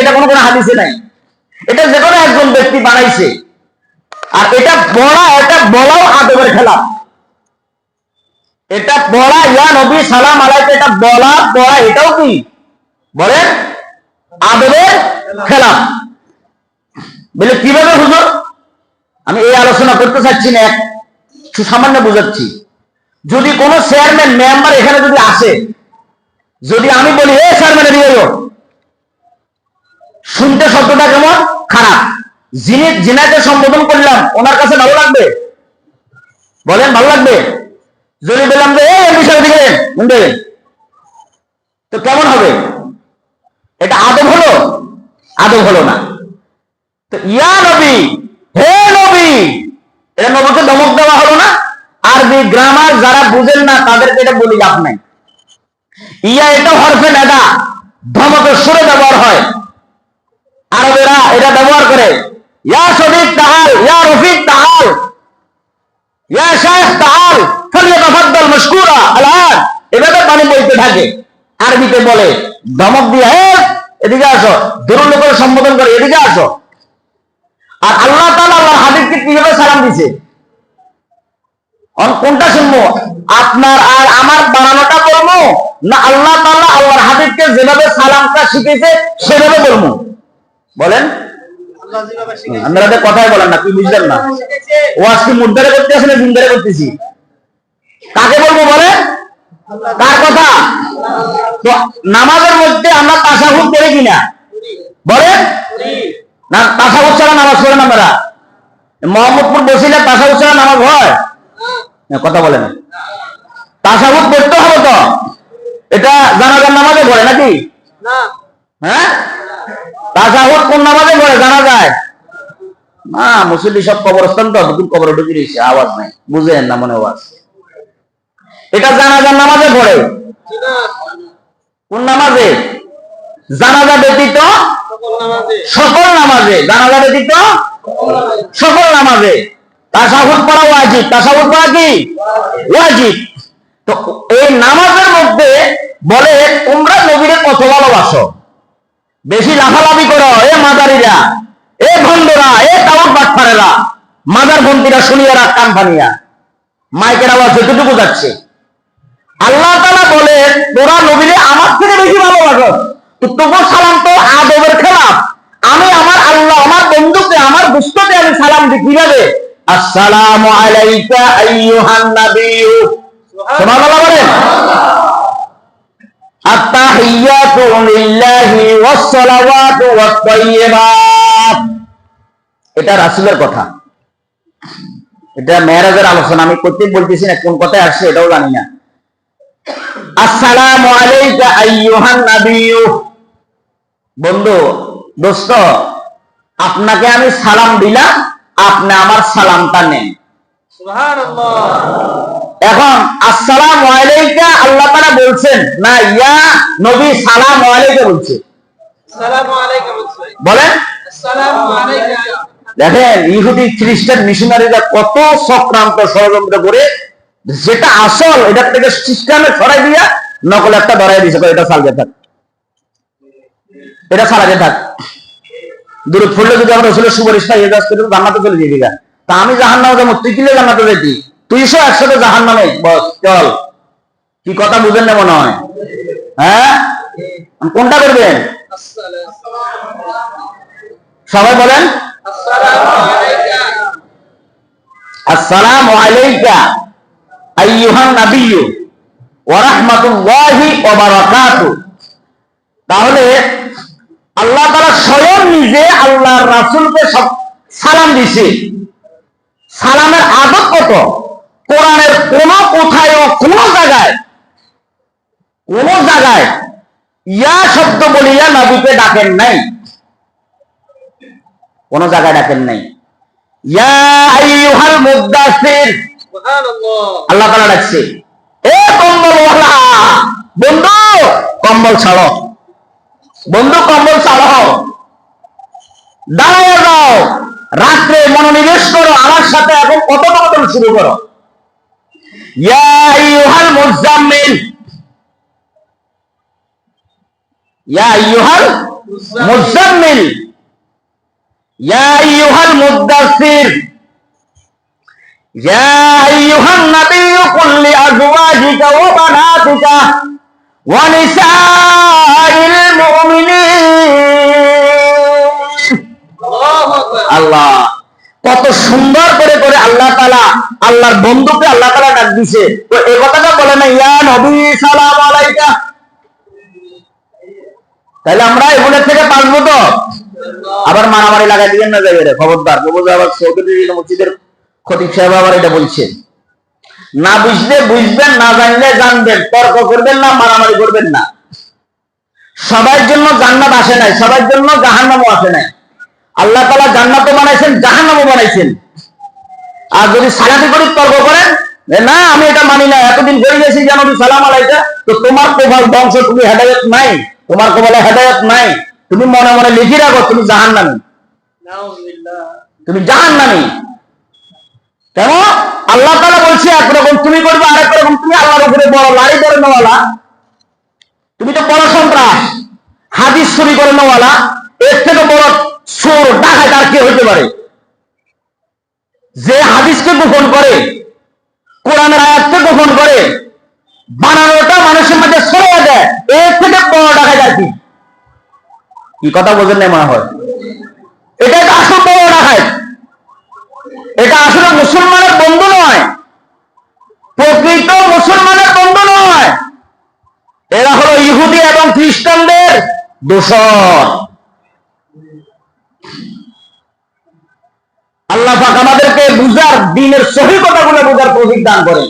এটা কোনো হাদিসে নাই। এটা যে কোনো একজন ব্যক্তি বানাইছে। আর এটা বলাও আদবের খেলাফ। এটা বলা ইয়া নবী সালাম আলাইকুম, এটা বলা এটাও কি বলেন আদবের খেলাফ। বলে কিভাবে হুজুর? আমি এই আলোচনা করতে চাচ্ছি না, একটু সামান্য বুঝাচ্ছি। যদি কোন চেয়ারম্যান মেম্বার এখানে যদি আসে, যদি আমি বলি এ চেয়ারম্যান এদিকে এলো, শুনতে শব্দটা কেমন খারাপ। যিনি জিনাকে সম্বোধন করলাম ওনার কাছে ভালো লাগবে? বলেন ভালো লাগবে? যদি বললাম যে এই বিষয় দিকে তো কেমন হবে? এটা আদব হলো? আদব হলো না। তো ইয়া নবী, হে নবী, এটা নবীকে ধমক দেওয়া হলো না? আরবি গ্রামার যারা বুঝেন না তাদেরকে এটা বলি লাভ নাই। ইয়া এটা হরফে নেদা, ধমকের সুরে ব্যবহার হয়। আরবেরা এটা ব্যবহার করে, ইয়া সদিক তাহাল, ইয়া রফিক তাহাল, ইয়া শাইখ তাহাল ফালিয়াতাফাদ্দাল মাশকুরা আলআন, এভাবে পানি বইতে থাকে। আরবিতে বলে ধমক দিয়ে, হে এদিকে আসো, দূর লোকের সম্বোধন করে এদিকে আসো। আর আল্লাহ তাআলা আল্লাহর হাবিবকে কিভাবে সালাম দিয়েছে কোনটা শুনবো? আপনার আর আমার বানানোটা বলবো না আল্লাহ তাআলা আল্লাহর হাবিবকে যেভাবে সালামটা শিখেছে সেভাবে বলবো? বলেন। আপনারা কথাই বলেন না, কি বুঝলেন না? ও আজকে মুদ্দারে করতে আসলে জিন্দারে করতেছি। কাকে বলবো বলেন? কার কথা? তো নামাজের মধ্যে আমরা তাশাহুদ করি কিনা বলেন? না তাশাহুদ ছাড়া নামাজ পড়েন আমরা? মোহাম্মদপুর বসিলে তাশাহুদ ছাড়া নামাজ হয়? কথা বলেন। তাশাহুদ পড়তে হবে তো। এটা জানাজার নামাজে পড়ে নাকি? হ্যাঁ, তাশাহুদ কোন নামাজে পড়ে জানা যায় না? মুসল্লি সব কবরস্থান তো, দুপুর কবরে ঢুকে রয়েছে, আওয়াজ নাই, বুঝেন না মনে আওয়াজ। এটা জানাজার নামাজে পড়ে। কোন নামাজে? জানাজা ব্যতীত সকল নামাজে। জানাজা ব্যতীত সকল নামাজে তাশাহুদ পড়া ওয়াজিব। তাশাহুদ পড়া কি ওয়াজিব? তো এই নামাজের মধ্যে বলে তোমরা নবীরে কত ভালোবাসো, বেশি লাফালাফি করো এ মাদারিরা, এ ভণ্ডরা, এ তাওয়াত বাটপারেরা, মাদার বন্তিরা শুনিয়ে রাখ কান ফানিয়া। মাইকের আওয়াজ যতটুকু যাচ্ছে। আল্লাহ তাআলা বলে তোরা নবীরে আমার থেকে বেশি ভালোবাসো, তো তোমার সালাম তো আদবের খেলাফ। আমি আমার আল্লাহ, আমার বন্ধুকে, আমার দুস্থকে আমি সালাম দিই কিভাবে? আসসালামু আলাইকা আইয়ুহান নাবিয়্যু। সুবহানাল্লাহ বলেন। আত-তাহিয়াতু লিল্লাহি ওয়াস-সালাওয়াতু ওয়াত-তাইয়্যিবাত। এটা রাসূলের কথা, এটা মেরাজের আলোচনা। আমি প্রত্যেক বলতেছি না, কোন কথায় আসছে এটাও জানি না। আসসালামু আলাইকা আইয়ুহান নাবিয়্যু। বন্ধু, দোস্ত, আপনাকে আমি সালাম দিলাম, আপনি আমার সালামটা নেন। সুবহানাল্লাহ। এখন আসসালামু আলাইকা আল্লাহ তাআলা বলছেন না, ইয়া নবী সালামু আলাইকা বলছে। সালামু আলাইকা বলছে, বলেন আসসালামু আলাইকা। দেখেন ইহুদি খ্রিস্টান মিশনারিরা কত চক্রান্ত ষড়যন্ত্র করে, যেটা আসল এটা থেকে সিস্টেমে ছড়াই দিয়া নকল একটা ধরাই দিয়েছে, এটা সালগে থাক, এটা সালাগে থাক। দূরত পড়লে যদি আমরা রসুলের সুপারিশ পাই এজাজ করে জান্নাতে চলে যাবি। তা আমি জাহান্নামে যাবো, তুই কিলে জান্নাতে যেতি? তুই সব একসাথে জাহান্নামে, বস চল। কি কথা বুঝেন না মনে হয়? হ্যাঁ, কোনটা করবেন? সবাই বলেন আসসালামু আলাইকা আইয়ুহান নাবিয়্যু ওয়া রাহমাতুল্লাহি ওয়া বারাকাতুহু। তাহলে আল্লাহ তাআলা স্বয়ং নিজে আল্লাহর রাসূলকে সব সালাম দিয়েছে। সালামের আদব কত! কোরআনের কোন কোথায় কোন জায়গায় ইয়া শব্দ বলিয়া নবীকে ডাকেন নাই, কোন জায়গায় ডাকেন নাই। ইয়া আইয়ুহাল মুদ্দাসসির, সুবহানাল্লাহ, আল্লাহ তাআলা ডাকছে এ কম্বলওয়ালা, বন্ধু কম্বল ছাড়ো, বন্ধু কম্বল ছাড়ো, দাঁড়ায় যাও, রাত্রে মনোনিবেশ করো, আমার সাথে এখন কথোপকথন শুরু করো। ইয়া আইয়ুহাল মুজাম্মিল, ইয়া আইয়ুহাল মুজাম্মিল, ইয়া আইয়ুহাল মুদ্দাসসির, ইয়া আইয়ুহান নাবিয়্যু কুল লিআজওয়াজিকা ওয়া বানাতিকা ওয়া নিসাইল মুমিনিন। আল্লাহ কত সুন্দর করে করে আল্লাহ তাআলা আল্লাহর বন্ধুকে আল্লাহ তাআলা ডাক দিছে। তো এই কথাটা বলে না ইয়া নবী সালাম আলাইকা? তাহলে আমরা এগুলোর থেকে বাঁচবো তো? আবার মারামারি লাগাই দিবেন না জায়গায়, খবরদার। আবার চৌধুরী মসজিদের খতিব সাহেব আবার এটা বলছে, না বুঝলে বুঝবেন, না জানলে জানবেন, তর্ক করবেন না, মারামারি করবেন না। সবার জন্য জান্নাত আসে নাই, সবার জন্য জাহান্নামও আসে নাই। আল্লাহ তাআলা জান্নাতও বানাইছেন, জাহান্নামও বানাইছেন। আর যদি সালাতি করে তর্ক করেন, না আমি এটা মানি না, এতদিন ঘুরে গেছি জানো সালাম আলাইকা, তো তোমার কপাল বংশ, তুমি হেদায়েত নাই, তোমার কপালে হেদায়েত নাই, তুমি মনে মনে লিখে রাখো তুমি জাহান্নামী, তুমি জাহান্নামী। কেন? আল্লাহ তাআলা বলছে একরকম, তুমি করবে আরেক রকম, তুমি আল্লাহর উপরে বড় লাড়ি করে নেওয়ালা, তুমি তো বড় সন্ত্রাস, হাদিস চুরি করে নেওয়ালা, এর থেকে বড় চোর ডাকাত আর কে হইতে পারে? যে হাদিসকে গোপন করে, কোরআনের আয়াতকে গোপন করে, বানানোটা মানুষের মধ্যে ছড়িয়ে দেয়, এর থেকে বড় ডাকাত আর কি কথা বোঝেন না মনে হয়? এটা একটা আসল বড় ডাকাত। এটা আসলে মুসলমানের বন্ধু নয়, প্রকৃত মুসলমানের বন্ধু নয়, এরা হলো ইহুদি এবং খ্রিস্টানদের দোসর। আল্লাহ পাক আমাদেরকে বুঝার, দ্বীনের সহি কথাগুলো বুঝার তৌফিক দান করেন।